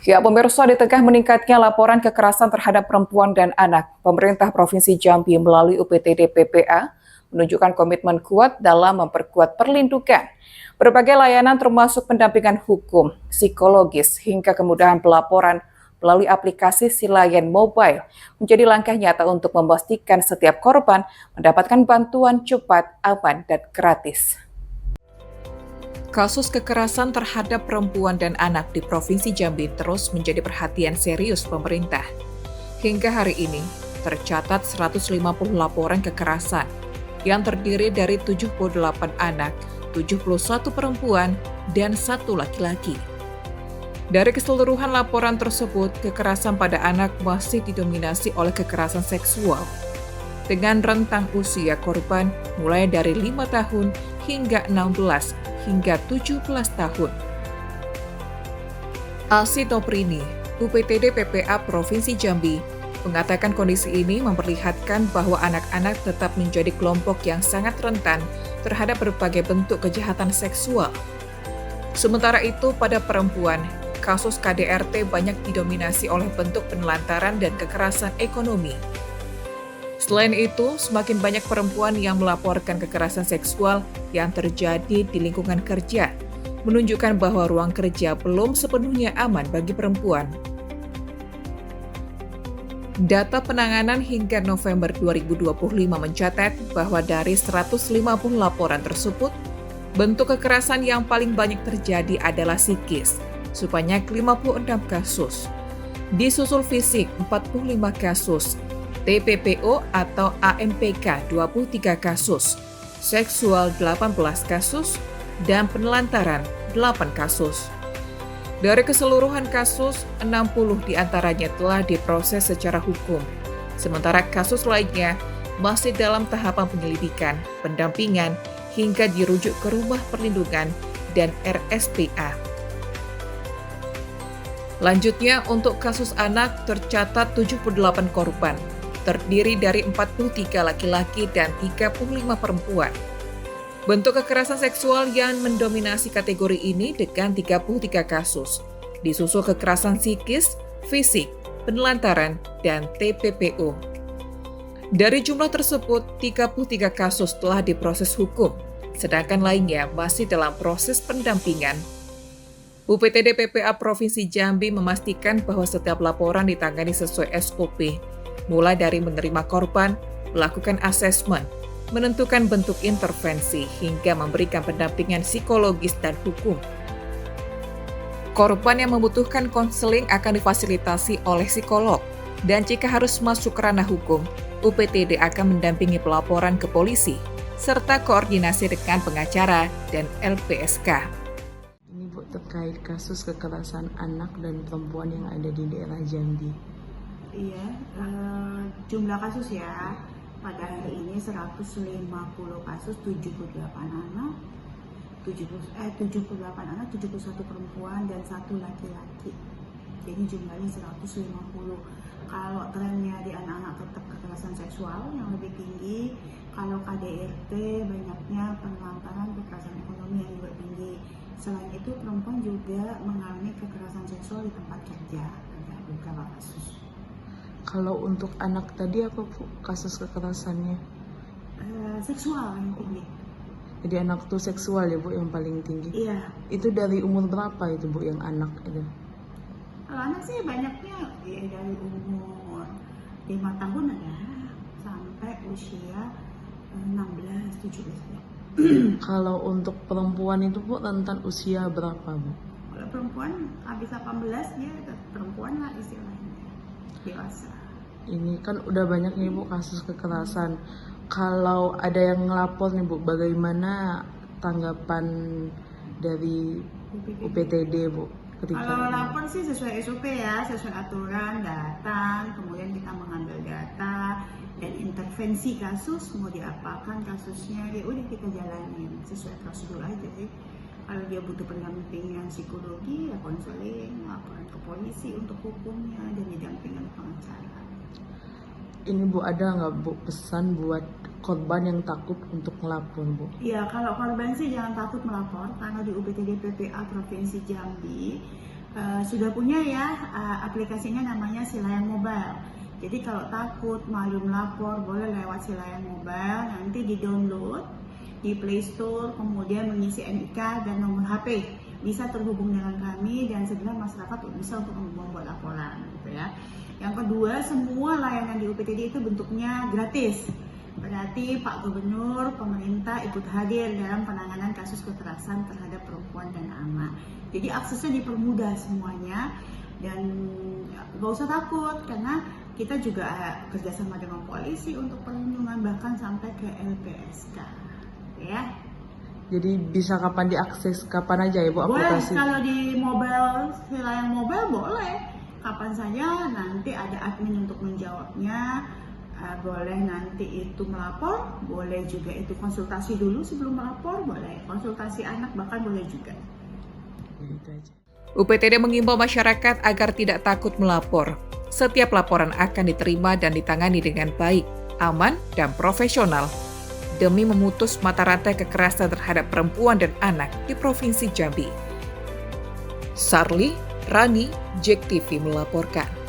Ya, pemirsa, di tengah meningkatnya laporan kekerasan terhadap perempuan dan anak, pemerintah Provinsi Jambi melalui UPTD PPA menunjukkan komitmen kuat dalam memperkuat perlindungan. Berbagai layanan termasuk pendampingan hukum, psikologis, hingga kemudahan pelaporan melalui aplikasi Silayan Mobile menjadi langkah nyata untuk memastikan setiap korban mendapatkan bantuan cepat, aman, dan gratis. Kasus kekerasan terhadap perempuan dan anak di Provinsi Jambi terus menjadi perhatian serius pemerintah. Hingga hari ini, tercatat 150 laporan kekerasan yang terdiri dari 78 anak, 71 perempuan, dan 1 laki-laki. Dari keseluruhan laporan tersebut, kekerasan pada anak masih didominasi oleh kekerasan seksual dengan rentang usia korban mulai dari 5 tahun hingga 16 hingga 17 tahun. Alsi Toprini, UPTD PPA Provinsi Jambi, mengatakan kondisi ini memperlihatkan bahwa anak-anak tetap menjadi kelompok yang sangat rentan terhadap berbagai bentuk kejahatan seksual. Sementara itu, pada perempuan, kasus KDRT banyak didominasi oleh bentuk penelantaran dan kekerasan ekonomi. Selain itu, semakin banyak perempuan yang melaporkan kekerasan seksual yang terjadi di lingkungan kerja, menunjukkan bahwa ruang kerja belum sepenuhnya aman bagi perempuan. Data penanganan hingga November 2025 mencatat bahwa dari 150 laporan tersebut, bentuk kekerasan yang paling banyak terjadi adalah psikis, sebanyak 56 kasus. Disusul fisik 45 kasus, TPPO atau AMPK 23 kasus, seksual 18 kasus, dan penelantaran 8 kasus. Dari keseluruhan kasus, 60 diantaranya telah diproses secara hukum, sementara kasus lainnya masih dalam tahapan penyelidikan, pendampingan, hingga dirujuk ke rumah perlindungan dan RSPA. Lanjutnya, untuk kasus anak tercatat 78 korban, terdiri dari 43 laki-laki dan 35 perempuan. Bentuk kekerasan seksual yang mendominasi kategori ini dengan 33 kasus, disusul kekerasan psikis, fisik, penelantaran, dan TPPO. Dari jumlah tersebut, 33 kasus telah diproses hukum, sedangkan lainnya masih dalam proses pendampingan. UPTD PPA Provinsi Jambi memastikan bahwa setiap laporan ditangani sesuai SOP, mulai dari menerima korban, melakukan asesmen, menentukan bentuk intervensi, hingga memberikan pendampingan psikologis dan hukum. Korban yang membutuhkan konseling akan difasilitasi oleh psikolog, dan jika harus masuk ke ranah hukum, UPTD akan mendampingi pelaporan ke polisi, serta koordinasi dengan pengacara dan LPSK. Ini Bu, terkait kasus kekerasan anak dan perempuan yang ada di daerah Jambi. Iya, jumlah kasus ya, pada hari ini 150 kasus, 78 anak, 71 perempuan, dan 1 laki-laki. Jadi jumlahnya 150. Kalau trennya di anak-anak tetap kekerasan seksual yang lebih tinggi, kalau KDRT banyaknya penelantaran, kekerasan ekonomi yang juga tinggi. Selain itu, perempuan juga mengalami kekerasan seksual di tempat kerja, ada beberapa kasus. Kalau untuk anak tadi apa Bu kasus kekerasannya? Seksual yang tinggi. Jadi anak tuh seksual ya Bu yang paling tinggi? Iya. Itu dari umur berapa itu Bu yang anak itu? Kalau anak sih banyaknya ya, dari umur 5 tahun ada sampai usia 16-17 ya. Kalau untuk perempuan itu Bu rentan usia berapa Bu? Kalau perempuan habis 18 dia perempuan lah istilahnya, dewasa. Ini kan udah banyak nih Bu kasus kekerasan. Kalau ada yang ngelapor nih Bu, bagaimana tanggapan dari UPTD Bu? Kalau lapor sih sesuai SOP ya, sesuai aturan, datang, kemudian kita mengambil data dan intervensi kasus, mau diapakan kasusnya, ya udah kita jalanin sesuai prosedur aja sih. Kalau dia butuh pendampingan psikologi, ya konseling, laporan ke polisi untuk hukumnya, dan didampingi pengacara. Ini Bu, ada nggak Bu pesan buat korban yang takut untuk melapor Bu? Iya, kalau korban sih jangan takut melapor, karena di UPTD PPA Provinsi Jambi sudah punya ya aplikasinya namanya Silayang Mobile. Jadi kalau takut malu melapor boleh lewat Silayang Mobile, nanti di-download di Play Store, kemudian mengisi NIK dan nomor HP. Bisa terhubung dengan kami dan segera masyarakat bisa untuk membuat laporan gitu ya. Yang kedua, semua layanan di UPTD itu bentuknya gratis. Berarti Pak Gubernur, pemerintah ikut hadir dalam penanganan kasus kekerasan terhadap perempuan dan anak. Jadi aksesnya dipermudah semuanya dan gak usah takut karena kita juga kerjasama dengan polisi untuk perlindungan bahkan sampai ke LPSK. Ya. Jadi bisa kapan diakses, kapan aja ya Bu Boleh, aplikasi? kalau di mobile, Silayang Mobile boleh. Kapan saja nanti ada admin untuk menjawabnya. Boleh nanti itu melapor, boleh juga itu konsultasi dulu sebelum melapor, boleh konsultasi anak bahkan boleh juga. Itu aja. UPTD mengimbau masyarakat agar tidak takut melapor. Setiap laporan akan diterima dan ditangani dengan baik, aman, dan profesional demi memutus mata rantai kekerasan terhadap perempuan dan anak di Provinsi Jambi. Sarli, Rani, JEK TV melaporkan.